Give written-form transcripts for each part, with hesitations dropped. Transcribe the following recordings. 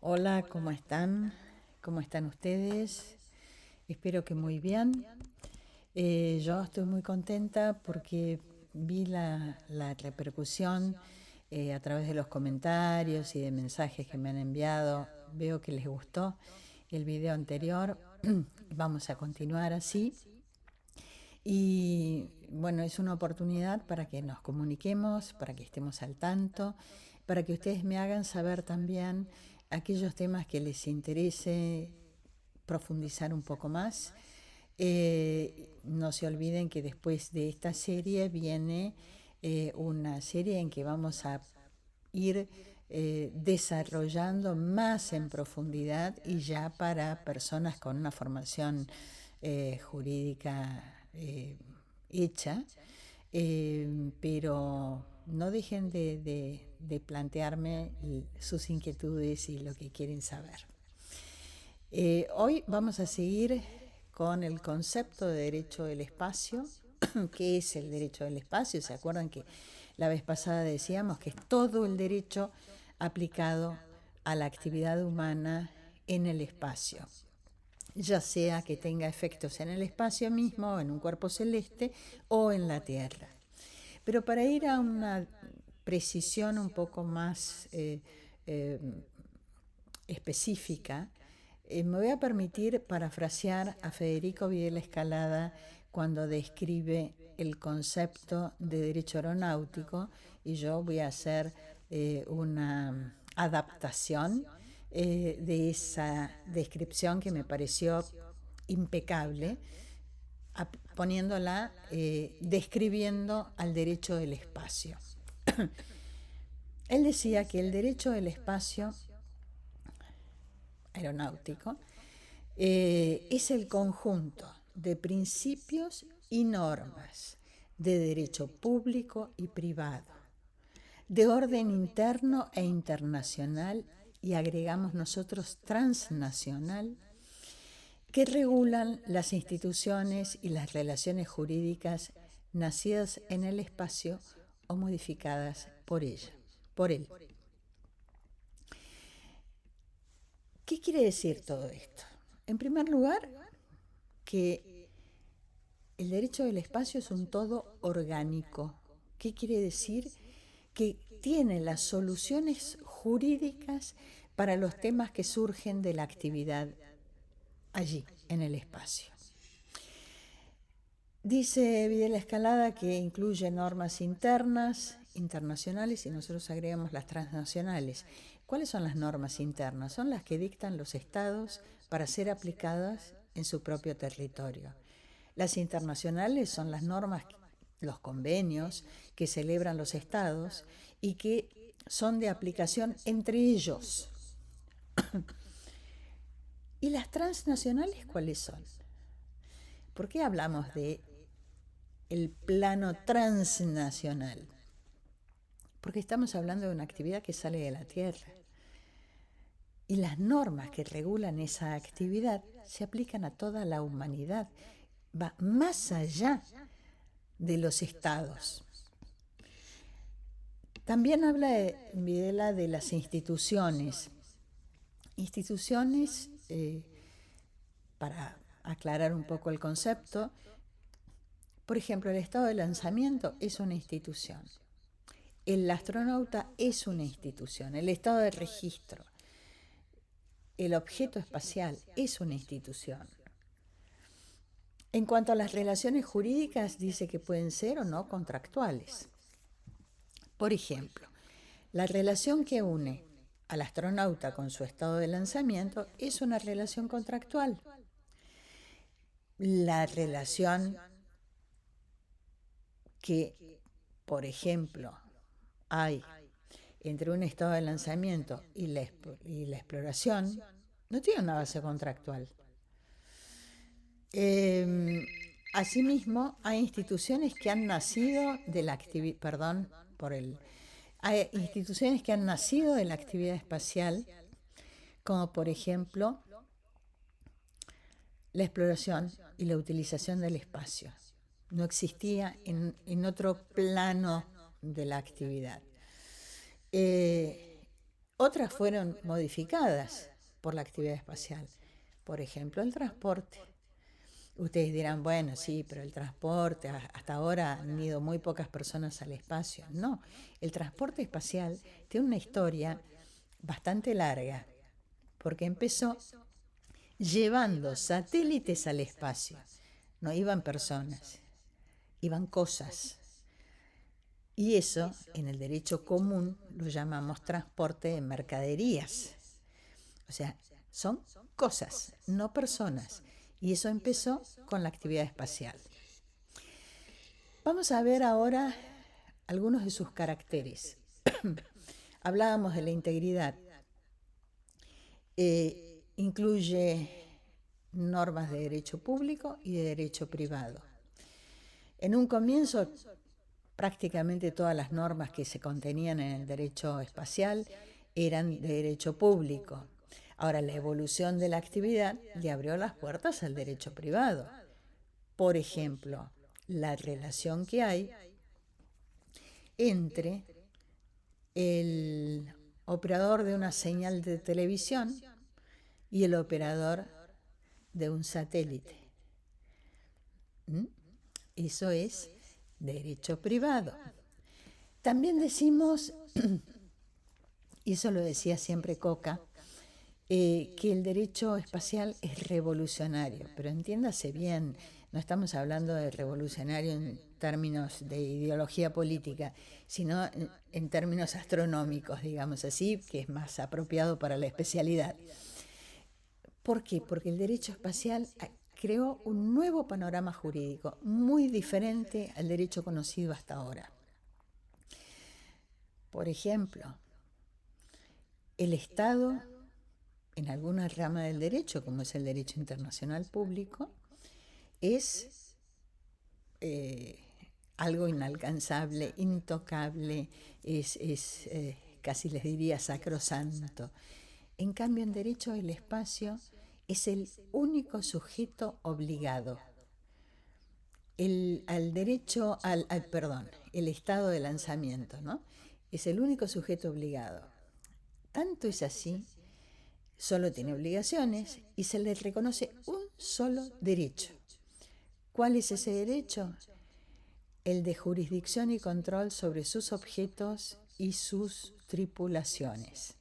Hola, ¿cómo están? ¿Cómo están ustedes? Espero que muy bien. Yo estoy muy contenta porque vi la repercusión a través de los comentarios y de mensajes que me han enviado. Veo que les gustó el video anterior. Vamos a continuar así. Y bueno, es una oportunidad para que nos comuniquemos, para que estemos al tanto, para que ustedes me hagan saber también aquellos temas que les interese profundizar un poco más. No se olviden que después de esta serie viene una serie en que vamos a ir desarrollando más en profundidad y ya para personas con una formación jurídica hecha, pero no dejen de plantearme sus inquietudes y lo que quieren saber. Hoy vamos a seguir con el concepto de derecho del espacio. ¿Qué es el derecho del espacio? ¿Se acuerdan que la vez pasada decíamos que es todo el derecho aplicado a la actividad humana en el espacio, ya sea que tenga efectos en el espacio mismo, en un cuerpo celeste o en la Tierra? Pero para ir a una precisión un poco más eh, específica, me voy a permitir parafrasear a Federico Videla Escalada cuando describe el concepto de derecho aeronáutico, y yo voy a hacer una adaptación de esa descripción que me pareció impecable, poniéndola, describiendo al derecho del espacio. Él decía que el derecho del espacio aeronáutico es el conjunto de principios y normas de derecho público y privado, de orden interno e internacional, y agregamos nosotros transnacional, que regulan las instituciones y las relaciones jurídicas nacidas en el espacio o modificadas por él. ¿Qué quiere decir todo esto? En primer lugar, que el derecho del espacio es un todo orgánico. ¿Qué quiere decir? Que tiene las soluciones jurídicas para los temas que surgen de la actividad allí, en el espacio. Dice Videla Escalada que incluye normas internas, internacionales, y nosotros agregamos las transnacionales. ¿Cuáles son las normas internas? Son las que dictan los estados para ser aplicadas en su propio territorio. Las internacionales son las normas, los convenios que celebran los estados y que son de aplicación entre ellos. ¿Y las transnacionales cuáles son? ¿Por qué hablamos de el plano transnacional? Porque estamos hablando de una actividad que sale de la Tierra. Y las normas que regulan esa actividad se aplican a toda la humanidad. Va más allá de los estados. También habla Videla de las instituciones. Instituciones, para aclarar un poco el concepto, por ejemplo, el estado de lanzamiento es una institución. El astronauta es una institución. El estado de registro, el objeto espacial es una institución. En cuanto a las relaciones jurídicas, dice que pueden ser o no contractuales. Por ejemplo, la relación que une al astronauta con su estado de lanzamiento es una relación contractual. La relación que, por ejemplo, hay entre un estado de lanzamiento y la exploración no tiene una base contractual. Asimismo, hay instituciones que han nacido de la actividad, hay instituciones que han nacido de la actividad espacial, como por ejemplo la exploración y la utilización del espacio. No existía en otro plano de la actividad. Otras fueron modificadas por la actividad espacial. Por ejemplo, el transporte. Ustedes dirán, bueno, sí, pero el transporte, hasta ahora han ido muy pocas personas al espacio. No, el transporte espacial tiene una historia bastante larga, porque empezó llevando satélites al espacio. No iban personas, iban cosas. Y eso, en el derecho común, lo llamamos transporte de mercaderías. O sea, son cosas, no personas. Y eso empezó con la actividad espacial. Vamos a ver ahora algunos de sus caracteres. Hablábamos de la integridad. Incluye normas de derecho público y de derecho privado. En un comienzo, prácticamente todas las normas que se contenían en el derecho espacial eran de derecho público. Ahora, la evolución de la actividad le abrió las puertas al derecho privado. Por ejemplo, la relación que hay entre el operador de una señal de televisión y el operador de un satélite. Eso es derecho privado. También decimos, y eso lo decía siempre Coca, que el derecho espacial es revolucionario, pero entiéndase bien, no estamos hablando de revolucionario en términos de ideología política, sino en términos astronómicos, digamos así, que es más apropiado para la especialidad. ¿Por qué? Porque el derecho espacial creó un nuevo panorama jurídico, muy diferente al derecho conocido hasta ahora. Por ejemplo, el Estado, en alguna rama del derecho, como es el derecho internacional público, es algo inalcanzable, intocable, es casi les diría sacrosanto. En cambio, en derecho el espacio es el único sujeto obligado. El estado de lanzamiento, ¿no? Es el único sujeto obligado. Tanto es así, solo tiene obligaciones y se le reconoce un solo derecho. ¿Cuál es ese derecho? El de jurisdicción y control sobre sus objetos y sus tripulaciones.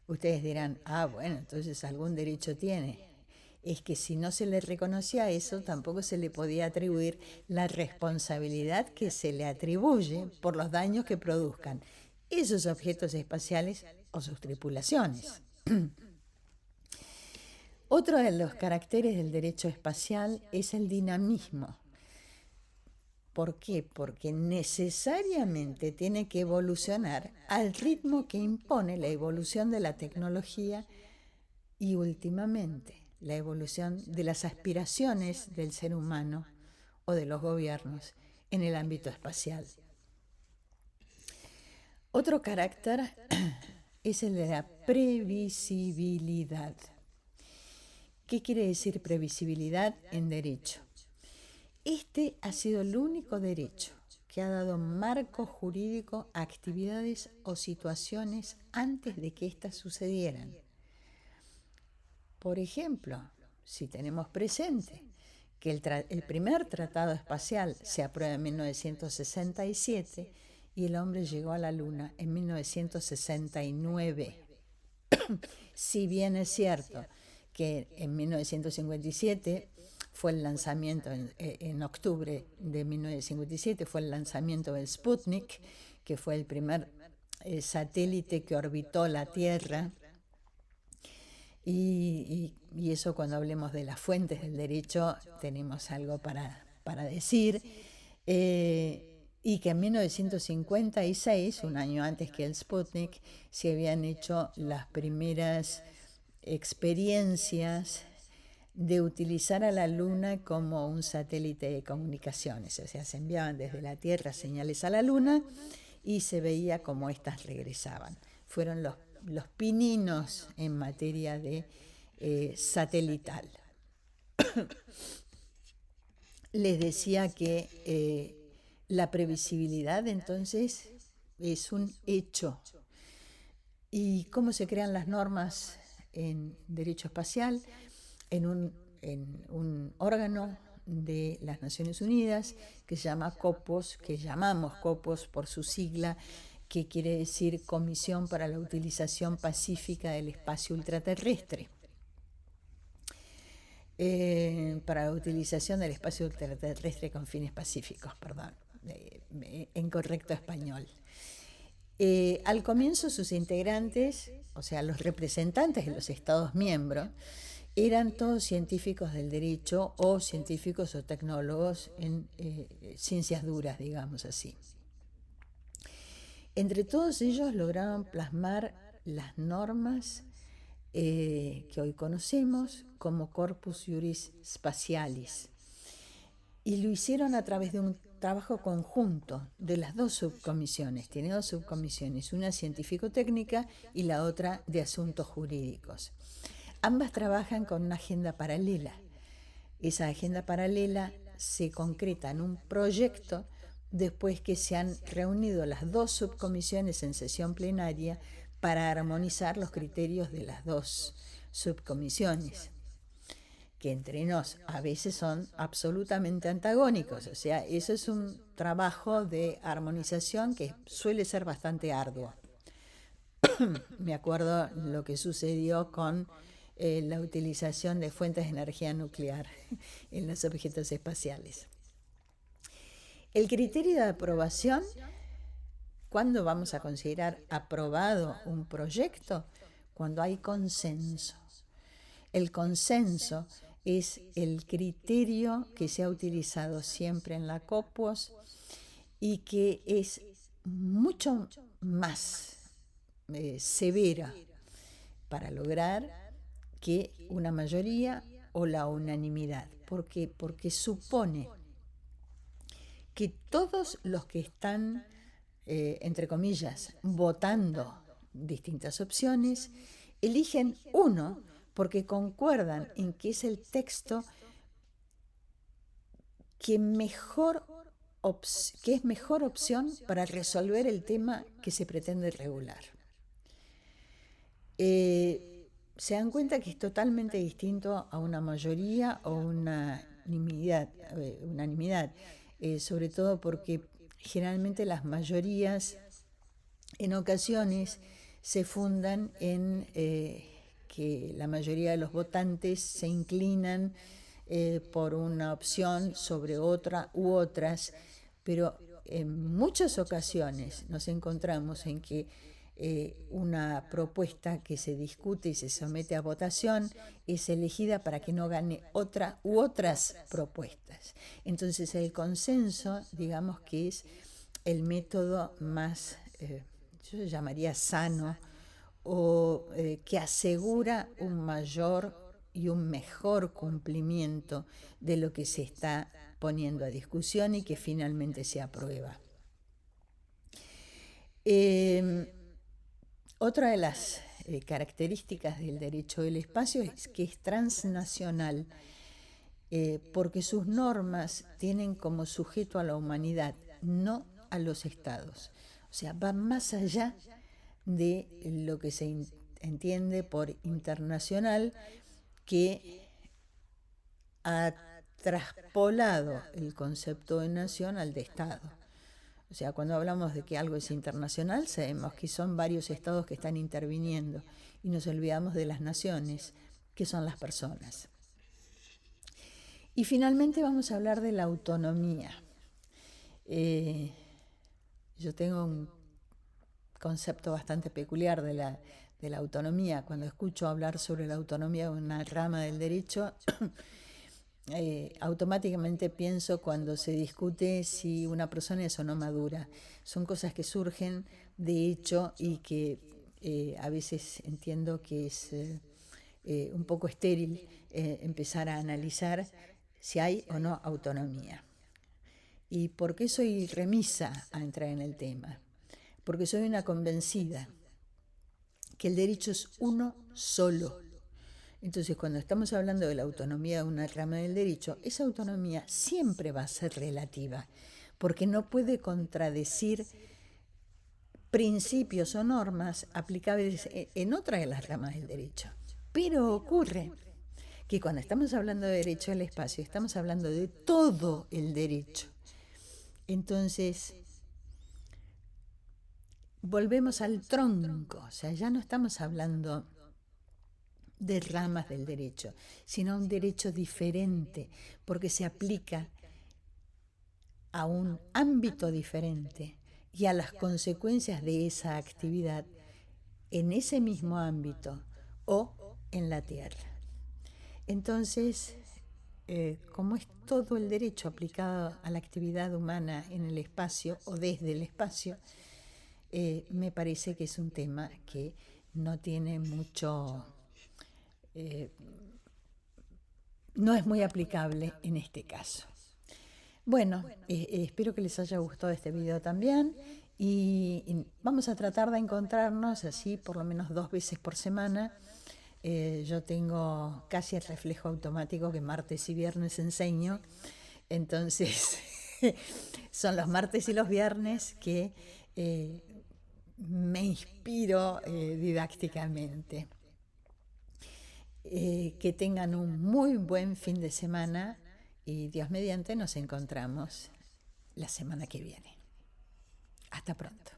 Ustedes dirán, bueno, entonces algún derecho tiene. Es que si no se le reconocía eso, tampoco se le podía atribuir la responsabilidad que se le atribuye por los daños que produzcan esos objetos espaciales o sus tripulaciones. Otro de los caracteres del derecho espacial es el dinamismo. ¿Por qué? Porque necesariamente tiene que evolucionar al ritmo que impone la evolución de la tecnología y últimamente la evolución de las aspiraciones del ser humano o de los gobiernos en el ámbito espacial. Otro carácter es el de la previsibilidad. ¿Qué quiere decir previsibilidad en derecho? Este ha sido el único derecho que ha dado marco jurídico a actividades o situaciones antes de que éstas sucedieran. Por ejemplo, si tenemos presente que el primer tratado espacial se aprueba en 1967 y el hombre llegó a la Luna en 1969. Si bien es cierto que en 1957 fue el lanzamiento, en octubre de 1957 fue el lanzamiento del Sputnik, que fue el primer satélite que orbitó la Tierra. Y eso, cuando hablemos de las fuentes del derecho, tenemos algo para decir. Y que en 1956, un año antes que el Sputnik, se habían hecho las primeras experiencias de utilizar a la Luna como un satélite de comunicaciones. O sea, se enviaban desde la Tierra señales a la Luna y se veía cómo éstas regresaban. Fueron los pininos en materia de satelital. Les decía que la previsibilidad entonces es un hecho. y cómo se crean las normas en derecho espacial en un órgano de las Naciones Unidas que se llama COPOS, que llamamos COPOS por su sigla, que quiere decir Comisión para la Utilización Pacífica del Espacio Ultraterrestre. Para la utilización del espacio ultraterrestre con fines pacíficos, perdón, en correcto español. Al comienzo sus integrantes, o sea, los representantes de los Estados miembros, eran todos científicos del derecho o científicos o tecnólogos en ciencias duras, digamos así. Entre todos ellos lograron plasmar las normas que hoy conocemos como Corpus Juris Spatialis, y lo hicieron a través de un trabajo conjunto de las dos subcomisiones. Tiene dos subcomisiones, una científico-técnica y la otra de asuntos jurídicos. Ambas trabajan con una agenda paralela. Esa agenda paralela se concreta en un proyecto después que se han reunido las dos subcomisiones en sesión plenaria para armonizar los criterios de las dos subcomisiones, que entre nos a veces son absolutamente antagónicos. O sea, eso es un trabajo de armonización que suele ser bastante arduo. Me acuerdo lo que sucedió con la utilización de fuentes de energía nuclear en los objetos espaciales. El criterio de aprobación, ¿cuándo vamos a considerar aprobado un proyecto? Cuando hay consenso. El consenso es el criterio que se ha utilizado siempre en la COPOS y que es mucho más severa para lograr que una mayoría o la unanimidad. ¿Por qué? Porque supone que todos los que están, entre comillas, votando distintas opciones, eligen uno porque concuerdan en que es el texto que es mejor opción para resolver el tema que se pretende regular. Se dan cuenta que es totalmente distinto a una mayoría o unanimidad, sobre todo porque generalmente las mayorías en ocasiones se fundan en que la mayoría de los votantes se inclinan por una opción sobre otra u otras, pero en muchas ocasiones nos encontramos en que una propuesta que se discute y se somete a votación es elegida para que no gane otra u otras propuestas. Entonces el consenso, digamos que es el método más, yo llamaría sano, o que asegura un mayor y un mejor cumplimiento de lo que se está poniendo a discusión y que finalmente se aprueba. Otra de las características del derecho del espacio es que es transnacional, porque sus normas tienen como sujeto a la humanidad, no a los estados. O sea, va más allá de lo que se entiende por internacional, que ha traspolado el concepto de nación al de Estado. O sea, cuando hablamos de que algo es internacional, sabemos que son varios estados que están interviniendo y nos olvidamos de las naciones, que son las personas. Y finalmente vamos a hablar de la autonomía. Yo tengo un concepto bastante peculiar de la autonomía. Cuando escucho hablar sobre la autonomía de una rama del derecho, automáticamente pienso cuando se discute si una persona es o no madura. Son cosas que surgen de hecho y que a veces entiendo que es un poco estéril empezar a analizar si hay o no autonomía. ¿Y por qué soy remisa a entrar en el tema? Porque soy una convencida que el derecho es uno solo. Entonces, cuando estamos hablando de la autonomía de una rama del derecho, esa autonomía siempre va a ser relativa, porque no puede contradecir principios o normas aplicables en otra de las ramas del derecho. Pero ocurre que cuando estamos hablando de derecho al espacio, estamos hablando de todo el derecho. Entonces, volvemos al tronco, o sea, ya no estamos hablando de ramas del derecho, sino un derecho diferente, porque se aplica a un ámbito diferente y a las consecuencias de esa actividad en ese mismo ámbito o en la tierra. Entonces, como es todo el derecho aplicado a la actividad humana en el espacio o desde el espacio, me parece que es un tema que no tiene mucho, no es muy aplicable en este caso. Bueno, espero que les haya gustado este video también y vamos a tratar de encontrarnos así por lo menos 2 veces por semana. Yo tengo casi el reflejo automático que martes y viernes enseño, entonces son los martes y los viernes que me inspiro didácticamente. Que tengan un muy buen fin de semana y Dios mediante nos encontramos la semana que viene. Hasta pronto.